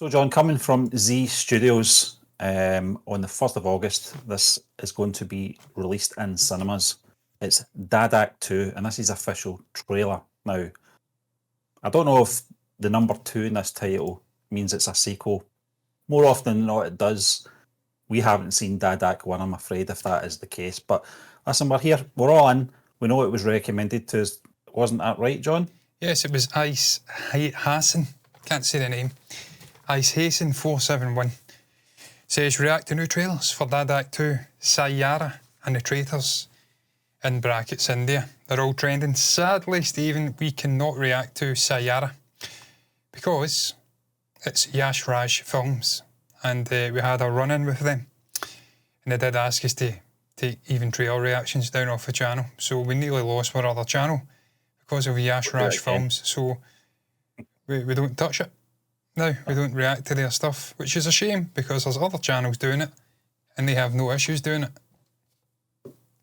So, John, coming from Z Studios on the 1st of August, this is going to be released in cinemas. It's DHADAK 2, and this is official trailer. Now, I don't know if the number 2 in this title means it's a sequel. More often than not, it does. We haven't seen DHADAK 1, I'm afraid, if that is the case. But listen, we're here. We're all in. We know it was recommended to us. Wasn't that right, John? Yes, it was Ice Hassan. Can't say the name. Ice Hassan 471 says react to new trailers for DHADAK 2, Sayara and the Traitors, in brackets India. They're all trending. Sadly, Stephen, we cannot react to Sayara because it's Yash Raj Films, and we had a run-in with them, and they did ask us to take even trailer reactions down off the channel, so we nearly lost our other channel because of Yash Raj Films, so we don't touch it. No, we don't react to their stuff, which is a shame because there's other channels doing it and they have no issues doing it.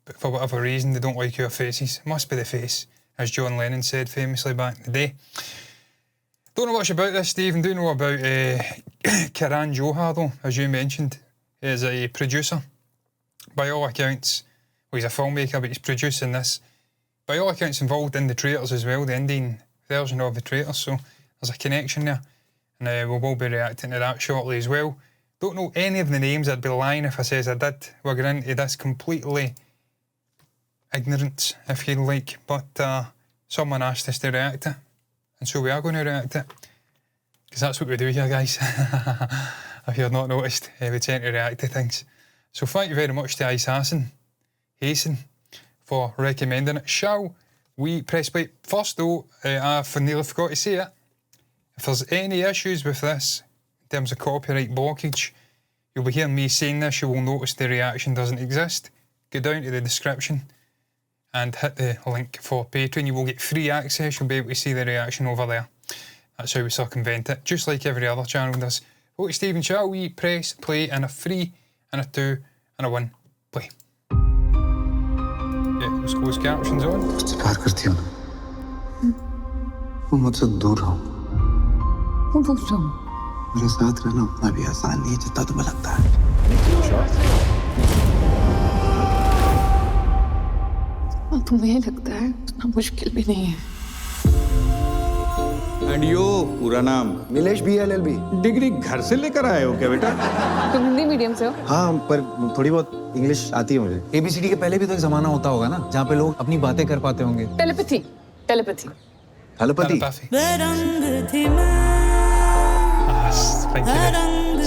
But for whatever reason, they don't like our faces. It must be the face, as John Lennon said famously back in the day. Don't know much about this, Stephen. Do know about Karan Johar, though, as you mentioned. He is a producer. By all accounts, well, he's a filmmaker, but he's producing this. By all accounts, involved in the Traitors as well, the Indian version of the Traitors, so there's a connection there. And we will be reacting to that shortly as well. Don't know any of the names. I'd be lying if I says I did. We're going into this completely ignorant, if you like. But someone asked us to react to it. And so we are going to react to it. Because that's what we do here, guys. If you've not noticed, we tend to react to things. So thank you very much to Ice Hassan for recommending it. Shall we press play? First though, I nearly forgot to say it. If there's any issues with this, in terms of copyright blockage, you'll be hearing me saying this, you will notice the reaction doesn't exist. Go down to the description and hit the link for Patreon. You will get free access, you'll be able to see the reaction over there. That's how we circumvent it, just like every other channel does. Okay, Stephen, shall we press play and a 3 and a 2 and a 1, play. Yeah, let's close captions on. मुझसे प्यार करती हो ना? तुम मुझसे दूर हो। मैं पूछ रहा हूँ। मेरे साथ रहना उतना भी आसान नहीं है जितना तुम्हें लगता है। और तुम्हें लगता है उतना मुश्किल भी नहीं है। एंड यो पूरा नाम नीलेश BLLB। डिग्री घर से लेकर आए हो क्या बेटा? तुम हिंदी मीडियम से हो? हाँ, पर थोड़ी बहुत इंग्लिश आती है मुझे। ABCD के पहले भी तो एक जमाना होता होगा ना, जहाँ पे लोग अपनी बातें कर पाते होंगे। Telepathy.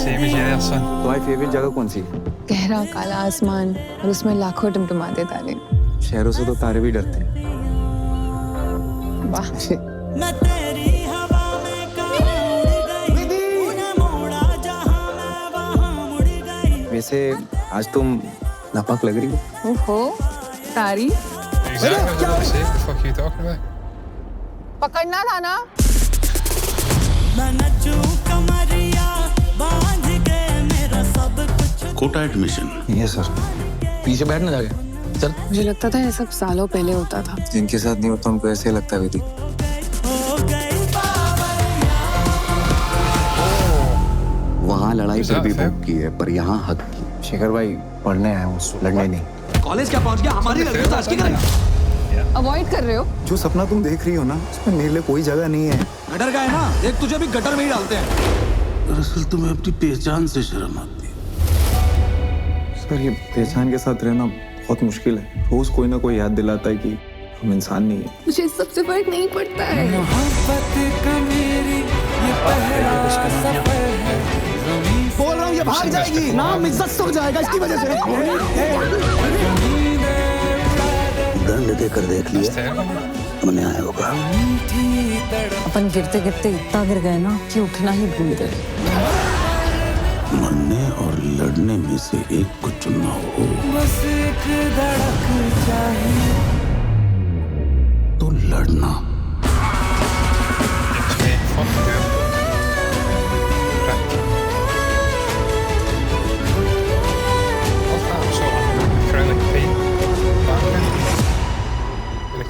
Same as you there, son. तुम्हारी फेवरेट जगह कौन सी? गहरा काला आसमान और उसमें लाखों टिमटिमाते तारे। शहरों से तो तारे भी डरते हैं। वाह। वैसे आज तुम नापाक लग रही हो। ओहो, तारी। Exactly what I said. What the fuck are you talking about? पकड़ना था ना? कोटा एडमिशन। ये सर, पीछे बैठना जाके। चल। मुझे लगता था ये सब सालों पहले होता था। जिनके साथ नहीं होता उनको ऐसे लगता है। वहाँ लड़ाई फिर भी भूख की है, पर यहाँ हक की। शेखर भाई पढ़ने आए हैं, लड़ने नहीं। कॉलेज क्या पहुँच गया? हमारी लड़की तो आज की करेगा। अवॉइड कर रहे हो? जो सपना तुम देख रही हो ना, उसमें मेरे लिए कोई जगह नहीं है। गटर का है ना? देख तुझे भी गटर में ही डालते हैं। दरअसल तुम्हें अपनी पहचान से शर्म आती है। सर, ये पहचान के साथ रहना बहुत मुश्किल है। रोज कोई ना कोई याद दिलाता है कि हम इंसान नहीं है। मुझे इस सबसे फर्क नहीं पड़ता है। बोल रहा हूँ ये भाग जाएगी, नाम इज्जत से हो जाएगा इसकी वजह से। दंड देकर देख लिया, मने आया होगा। अपन गिरते गिरते इतना गिर गए ना कि उठना ही भूल गए। मरने और लड़ने में से एक को चुनना हो तो लड़ना।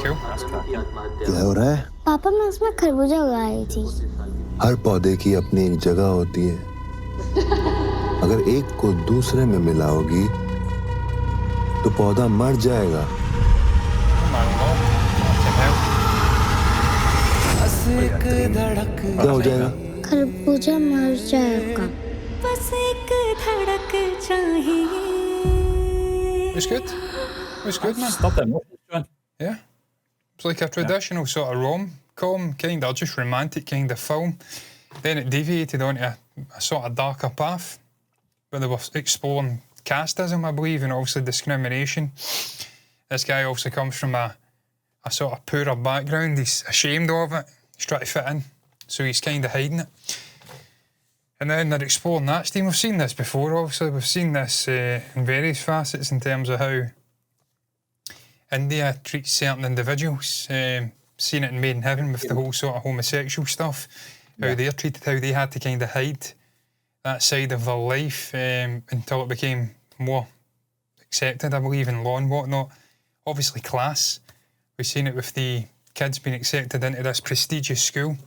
क्या हो रहा है? पापा, मैं उसमें खरबूजा उगा रही थी। हर पौधे की अपनी एक जगह होती है। अगर एक को दूसरे में मिलाओगी तो पौधा मर जाएगा। क्या हो जाएगा? खरबूजा मर जाएगा। बस एक धड़क चाहिए. It was good. It was good, man. Stop it. Yeah. It's like a traditional sort of rom-com, kind of just romantic kind of film. Then it deviated onto a sort of darker path where they were exploring casteism, I believe, and obviously discrimination. This guy also comes from a sort of poorer background. He's ashamed of it. He's trying to fit in, so he's kind of hiding it. And then they're exploring that stream. We've seen this before, obviously. We've seen this in various facets in terms of how India treats certain individuals. Seen it in Made in Heaven with the whole sort of homosexual stuff. How they're treated, how they had to kind of hide that side of their life until it became more accepted, I believe, in law and whatnot. Obviously, class. We've seen it with the kids being accepted into this prestigious school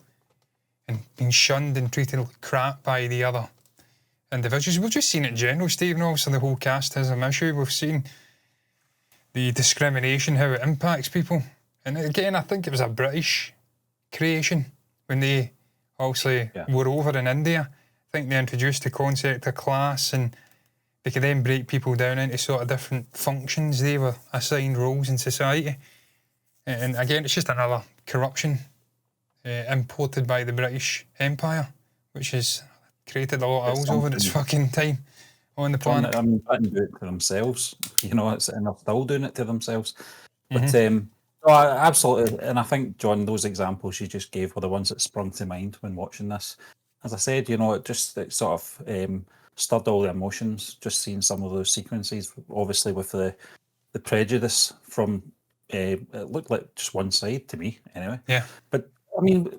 and being shunned and treated like crap by the other individuals. We've just seen it in general, Stephen, also the whole casteism issue. We've seen the discrimination, how it impacts people. And again, I think it was a British creation when they obviously were over in India. I think they introduced the concept of class, and they could then break people down into sort of different functions. They were assigned roles in society. And again, it's just another corruption imported by the British Empire, which has created a lot of ills over its fucking time on the planet. I mean, they didn't do it to themselves, you know, and they're still doing it to themselves. But absolutely, and I think, John, those examples you just gave were the ones that sprung to mind when watching this. As I said, you know, it sort of stirred all the emotions, just seeing some of those sequences, obviously with the prejudice from, it looked like just one side to me, anyway. Yeah. But, I mean,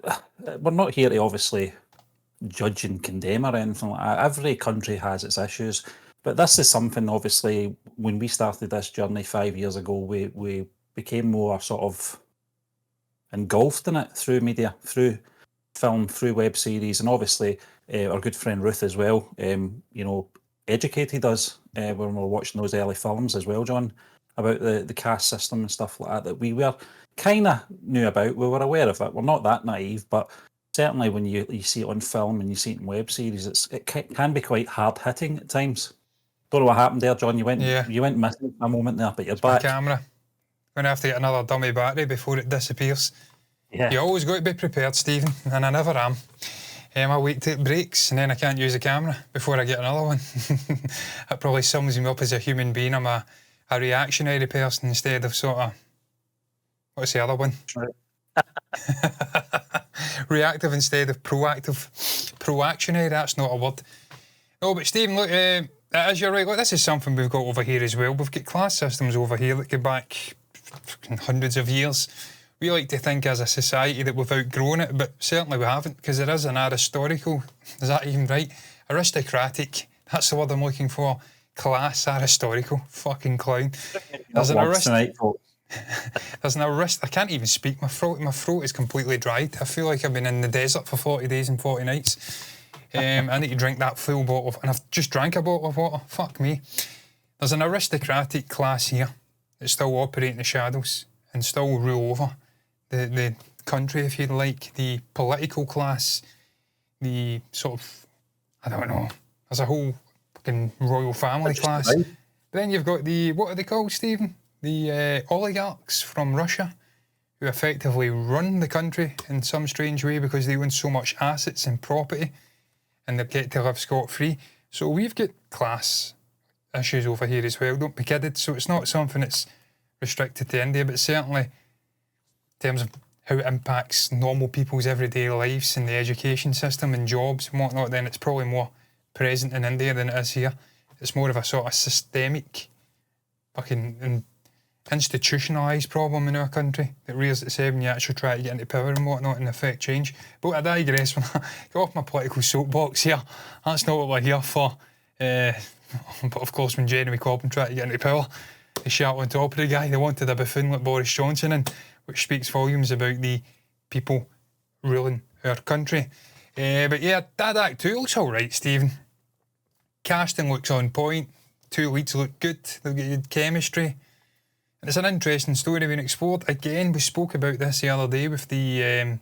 we're not here to obviously judge and condemn or anything like that. Every country has its issues, but this is something, obviously, when we started this journey 5 years ago, we became more sort of engulfed in it through media, through film, through web series, and obviously our good friend Ruth as well, you know, educated us when we were watching those early films as well, John, about the caste system and stuff like that we were kind of knew about. We were aware of it. We're not that naive, but certainly when you see it on film and you see it in web series, it can be quite hard-hitting at times. Don't know what happened there, John. You went missing a moment there, but you're back. My camera. Going to have to get another dummy battery before it disappears. Yeah. You always got to be prepared, Stephen, and I never am. I wait till it breaks and then I can't use the camera before I get another one. That probably sums me up as a human being. I'm a reactionary person instead of sort of, what's the other one? Reactive instead of proactive. Proactionary, that's not a word. No, but Stephen, look, as you're right, look, this is something we've got over here as well. We've got class systems over here that go back hundreds of years. We like to think as a society that we've outgrown it, but certainly we haven't, because there is an aristocratical, is that even right? Aristocratic, that's the word I'm looking for. Class, aristocratical, fucking clown. There's an I can't even speak. My throat is completely dried. I feel like I've been in the desert for 40 days and 40 nights. I need to drink that full bottle and I've just drank a bottle of water. Fuck me. There's an aristocratic class here that still operate in the shadows and still rule over the country, if you like, the political class, the sort of, I don't know, there's a whole fucking royal family class. Right. Then you've got the, what are they called, Stephen? The oligarchs from Russia, who effectively run the country in some strange way because they own so much assets and property and they get to live scot-free. So we've got class issues over here as well, don't be kidded. So it's not something that's restricted to India, but certainly in terms of how it impacts normal people's everyday lives and the education system and jobs and whatnot, then it's probably more present in India than it is here. It's more of a sort of systemic, fucking institutionalised problem in our country that rears its head when you actually try to get into power and whatnot and affect change. But I digress. When I get off my political soapbox here, that's not what we're here for. But of course, when Jeremy Corbyn tried to get into power, they shot on top of the guy. They wanted a buffoon like Boris Johnson in, which speaks volumes about the people ruling our country. But yeah, DHADAK 2 looks alright, Stephen. Casting looks on point. 2 leads look good. They've got good chemistry. And it's an interesting story being explored. Again, we spoke about this the other day with the...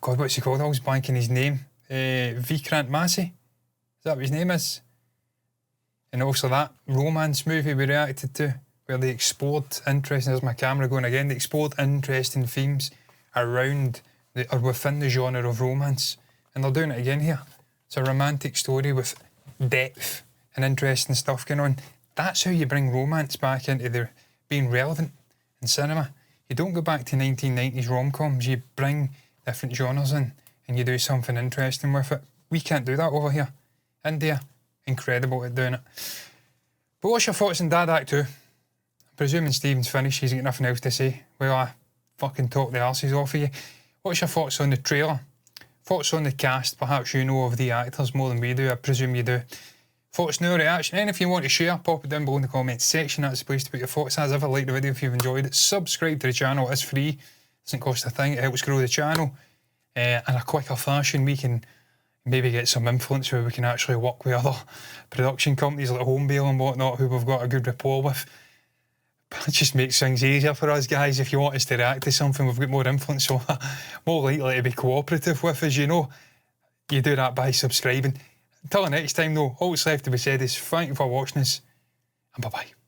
God, what's he called? I was blanking his name. Vikrant Massey. Is that what his name is? And also that romance movie we reacted to, where they explored interesting... There's my camera going again. They explored interesting themes around... or within the genre of romance, and they're doing it again here. It's a romantic story with depth and interesting stuff going on. That's how you bring romance back into the being relevant in cinema. You don't go back to 1990s rom-coms. You bring different genres in and you do something interesting with it. We can't do that over here. India, incredible at doing it. But what's your thoughts on DHADAK 2? I'm presuming Stephen's finished. He's got nothing else to say. Well, I fucking talk the arses off of you. What's your thoughts on the trailer? Thoughts on the cast? Perhaps you know of the actors more than we do. I presume you do. Thoughts, no reaction. And if you want to share, pop it down below in the comments section. That's the place to put your thoughts. As ever, like the video if you've enjoyed it. Subscribe to the channel. It's free. Doesn't cost a thing. It helps grow the channel. In a quicker fashion, we can maybe get some influence where we can actually work with other production companies like Homebale and whatnot, who we've got a good rapport with. It just makes things easier for us, guys. If you want us to react to something, we've got more influence, so more likely to be cooperative with, as you know. You do that by subscribing. Until the next time, though, all that's left to be said is thank you for watching us, and bye-bye.